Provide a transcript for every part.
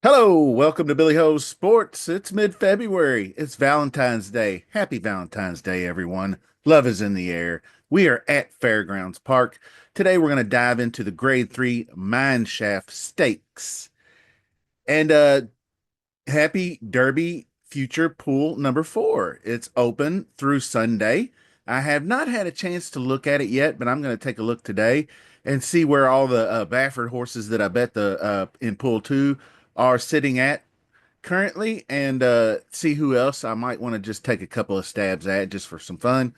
Hello, welcome to Billy Ho's Sports. It's mid-February. It's Valentine's Day. Happy Valentine's Day, everyone. Love is in the air. We are at Fairgrounds Park. Today we're going to dive into the Grade 3 Mineshaft Stakes. And happy Derby Future Pool number 4. It's open through Sunday. I have not had a chance to look at it yet, but I'm going to take a look today and see where all the Baffert horses that I bet the in Pool 2 are sitting at currently, and see who else I might want to just take a couple of stabs at just for some fun.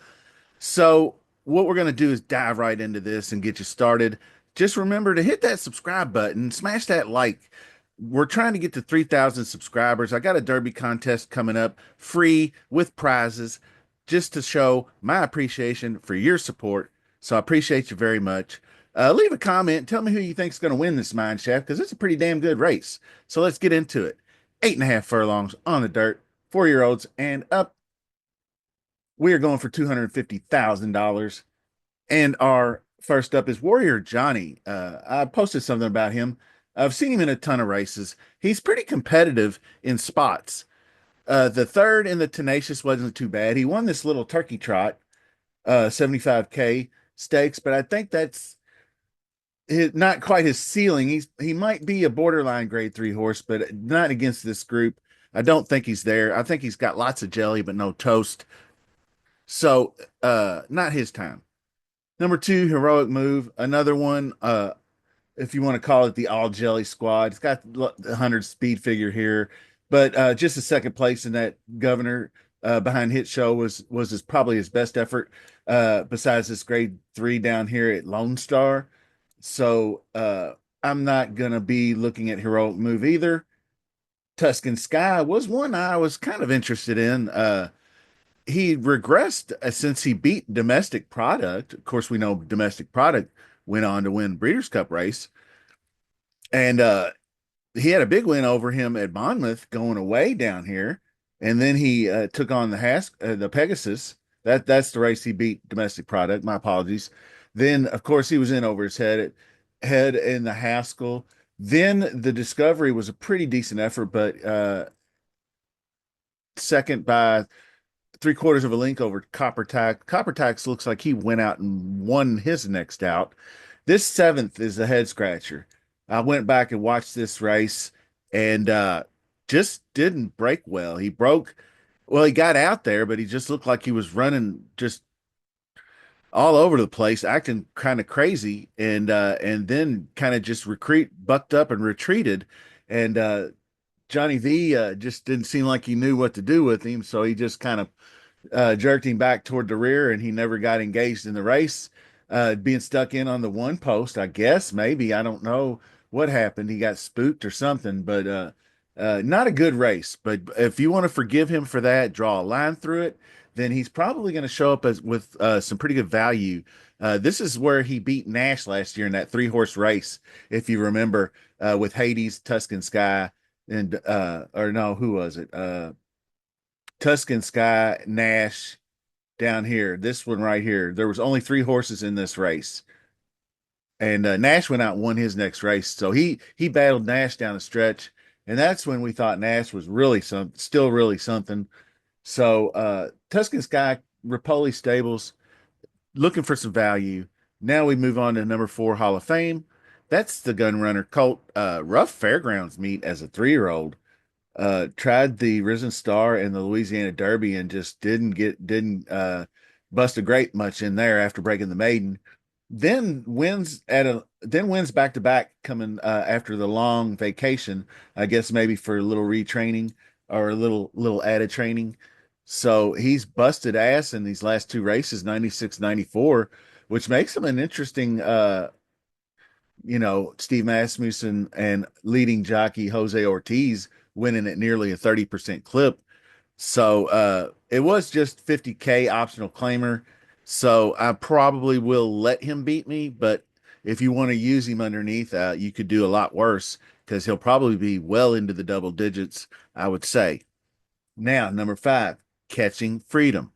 So, what we're going to do is dive right into this and get you started. Just remember to hit that subscribe button, smash that like. We're trying to get to 3,000 subscribers. I got a derby contest coming up, free with prizes, just to show my appreciation for your support. So I appreciate you very much. Leave a comment. Tell me who you think is going to win this mine shaft because it's a pretty damn good race. So let's get into it. 8.5 furlongs on the dirt, 4-year-olds and up. We are going for $250,000. And our first up is Warrior Johnny. I posted something about him. I've seen him in a ton of races. He's pretty competitive in spots. The third in the Tenacious wasn't too bad. He won this little turkey trot, 75K stakes, but I think that's not quite his ceiling. He might be a borderline grade 3 horse, but not against this group. I don't think he's there. I think he's got lots of jelly, but no toast. So, not his time. Number 2, Heroic Move. Another one, if you want to call it the all jelly squad. It's got the 100 speed figure here, but just a second place in that governor behind Hit Show was probably his best effort besides this grade 3 down here at Lone Star. So I'm not gonna be looking at Heroic Move either. Tuscan Sky was one I was kind of interested in. He regressed since he beat Domestic Product. Of course, we know Domestic Product went on to win Breeders' Cup race, and he had a big win over him at Monmouth going away down here, and then he took on the Pegasus. That's the race he beat Domestic Product. My apologies. Then, of course, he was in over his head in the Haskell. Then the Discovery was a pretty decent effort, but second by 3/4 of a length over Copper Tax. Copper Tax looks like he went out and won his next out. This seventh is a head scratcher. I went back and watched this race and just didn't break well. Well, he got out there, but he just looked like he was running just all over the place, acting kind of crazy, and then kind of just bucked up and retreated. And Johnny V just didn't seem like he knew what to do with him, so he just kind of jerked him back toward the rear, and he never got engaged in the race. Being stuck in on the one post, I guess, maybe. I don't know what happened. He got spooked or something, but not a good race. But if you want to forgive him for that, draw a line through it, then he's probably going to show up with some pretty good value. This is where he beat Nash last year in that 3-horse race, if you remember, with Hades, Tuscan Sky, and or no, who was it? Tuscan Sky, Nash down here. This one right here. There was only 3 horses in this race, and Nash went out and won his next race. So he battled Nash down the stretch, and that's when we thought Nash was still really something. So Tuscan Sky, Rapoli Stables, looking for some value. Now we move on to number 4, Hall of Fame. That's the Gun Runner Colt. Rough Fairgrounds meet as a 3-year-old. Tried the Risen Star and the Louisiana Derby and just didn't bust a grape much in there after breaking the maiden. Then wins back to back coming after the long vacation. I guess maybe for a little retraining or a little added training. So he's busted ass in these last 2 races, 96, 94, which makes him an interesting Steve Asmussen and leading jockey Jose Ortiz winning at nearly a 30% clip. So it was just 50K optional claimer. So I probably will let him beat me, but if you want to use him underneath, you could do a lot worse because he'll probably be well into the double digits, I would say. Now, number 5. Catching Freedom.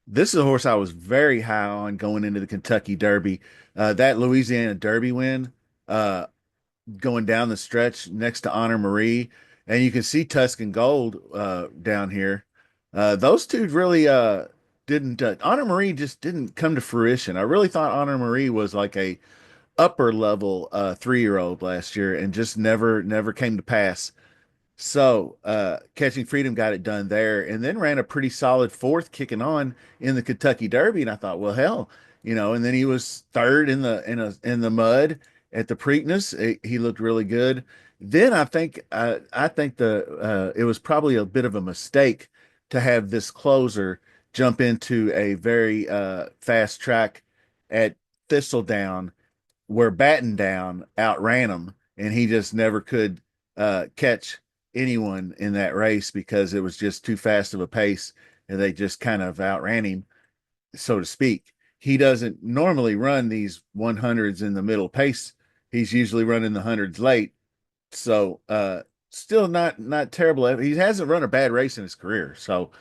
This is a horse I was very high on going into the Kentucky Derby. That Louisiana Derby win, uh, going down the stretch next to Honor Marie, and you can see Tuscan Gold down here. Those two really didn't. Honor Marie just didn't come to fruition. I really thought Honor Marie was like a upper level 3-year old last year, and just never came to pass. So, Catching Freedom got it done there and then ran a pretty solid fourth kicking on in the Kentucky Derby. And I thought, well, hell, and then he was third in the mud at the Preakness. He looked really good. Then I think it was probably a bit of a mistake to have this closer jump into a very fast track at Thistledown where Batten Down outran him, and he just never could catch anyone in that race because it was just too fast of a pace, and they just kind of outran him, so to speak. He doesn't normally run these 100s in the middle pace. He's usually running the hundreds late. So still not terrible. He hasn't run a bad race in his career. So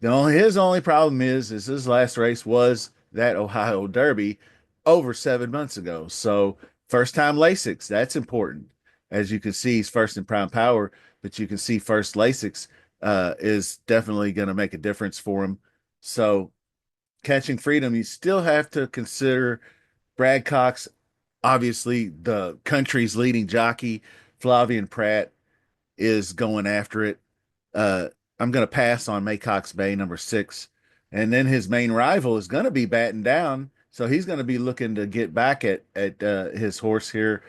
his only problem is his last race was that Ohio Derby over 7 months ago. So first time Lasix, that's important. As you can see, he's first in prime power, but you can see first Lasix is definitely going to make a difference for him. So Catching Freedom, you still have to consider Brad Cox, obviously the country's leading jockey. Flavian Pratt is going after it. Uh, I'm going to pass on Maycox Bay, number 6. And then his main rival is going to be batting down. So he's going to be looking to get back at his horse here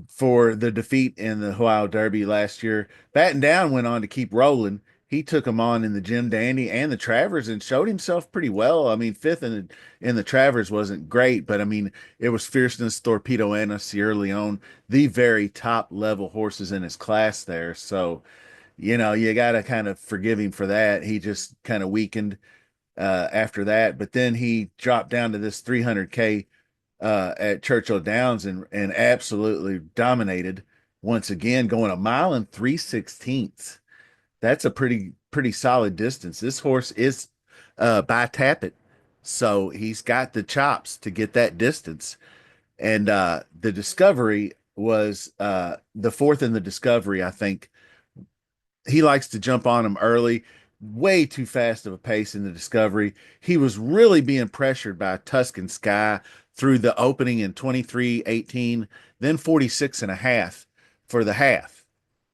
for the defeat in the Ohio Derby last year. Batten Down went on to keep rolling. He took him on in the Jim Dandy and the Travers and showed himself pretty well. I mean, fifth in the Travers wasn't great, but I mean, it was Fierceness, Torpedo Anna, Sierra Leone, the very top level horses in his class there. So, you got to kind of forgive him for that. He just kind of weakened after that, but then he dropped down to this 300K at Churchill Downs and absolutely dominated once again, going a mile and 3/16. That's a pretty solid distance. This horse is by Tappet, so he's got the chops to get that distance. And the Discovery was the fourth in the Discovery, I think. He likes to jump on him early, way too fast of a pace in the Discovery. He was really being pressured by Tuscan Sky through the opening in 23:18, then 46 and a half for the half.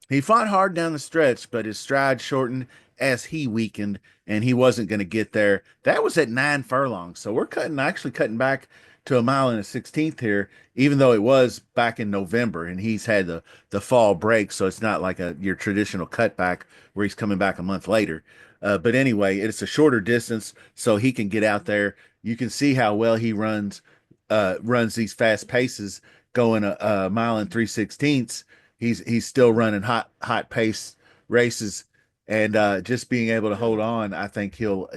He fought hard down the stretch, but his stride shortened as he weakened, and he wasn't going to get there. That was at 9 furlongs. So we're actually cutting back to a mile and a 16th here, even though it was back in November, and he's had the fall break, so it's not like your traditional cutback where he's coming back a month later. But anyway, it's a shorter distance, so he can get out there. You can see how well he runs these fast paces, going a mile and 3/16. He's still running hot pace races, and just being able to hold on, I think he'll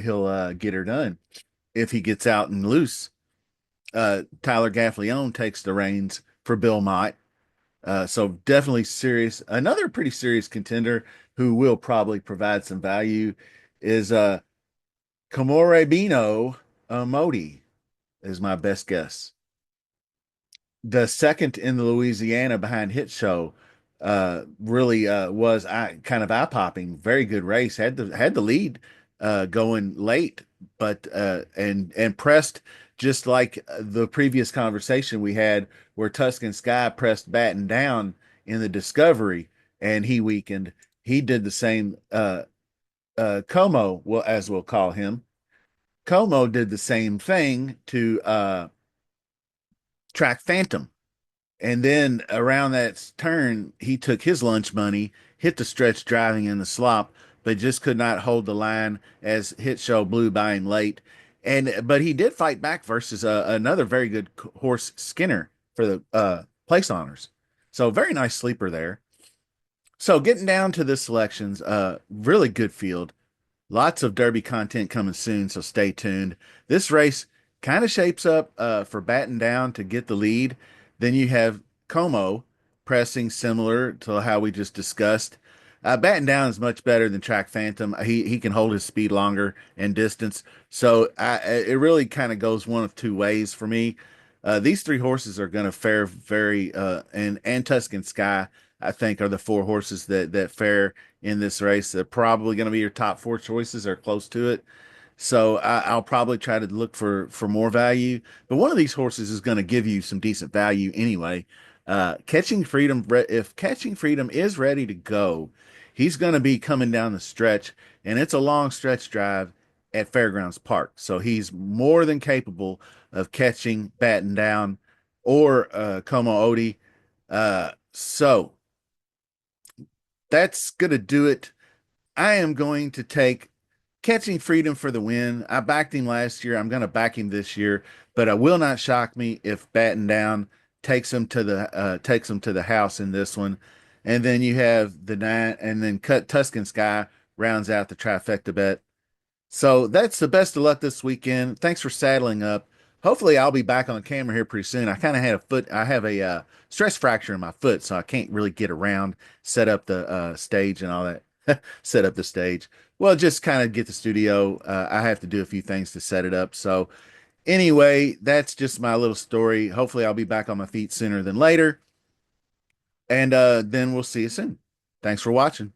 get her done if he gets out and loose. Tyler Gaffleone takes the reins for Bill Mott. So definitely serious. Another pretty serious contender who will probably provide some value is Kamore Bino Modi is my best guess. The second in the Louisiana behind Hit Show really was kind of eye popping. Very good race. Had the lead going late, but and pressed just like the previous conversation we had where Tuscan Sky pressed Batten down in the Discovery and he weakened. He did the same. Como, well, as we'll call him, Como did the same thing to Track Phantom. And then around that turn, he took his lunch money, hit the stretch driving in the slop, but just could not hold the line as Hit Show blew by him late. But he did fight back versus another very good horse, Skinner, for the place honors. So very nice sleeper there. So getting down to the selections, really good field. Lots of Derby content coming soon, so stay tuned. This race kind of shapes up for Batten Down to get the lead. Then you have Como pressing similar to how we just discussed. Batting down is much better than Track Phantom. He can hold his speed longer and distance. So it really kind of goes one of two ways for me. These three horses are going to fare very and Tuscan Sky, I think, are the four horses that fare in this race. They're probably going to be your top four choices or close to it. So I'll probably try to look for more value. But one of these horses is going to give you some decent value anyway. Catching Freedom, if Catching Freedom is ready to go, he's going to be coming down the stretch, and it's a long stretch drive at Fairgrounds Park. So he's more than capable of catching, batting down, or Como Odie. So that's going to do it. I am going to take Catching Freedom for the win. I backed him last year. I'm going to back him this year, but it will not shock me if batting down takes him to the house in this one. And then you have the nine, and then cut Tuscan Sky rounds out the trifecta bet. So that's the best of luck this weekend. Thanks for saddling up. Hopefully, I'll be back on the camera here pretty soon. I kind of had a foot, I have a stress fracture in my foot, so I can't really get around, set up the stage and all that. Set up the stage. Well, just kind of get the studio. I have to do a few things to set it up. So, anyway, that's just my little story. Hopefully, I'll be back on my feet sooner than later. And then we'll see you soon. Thanks for watching.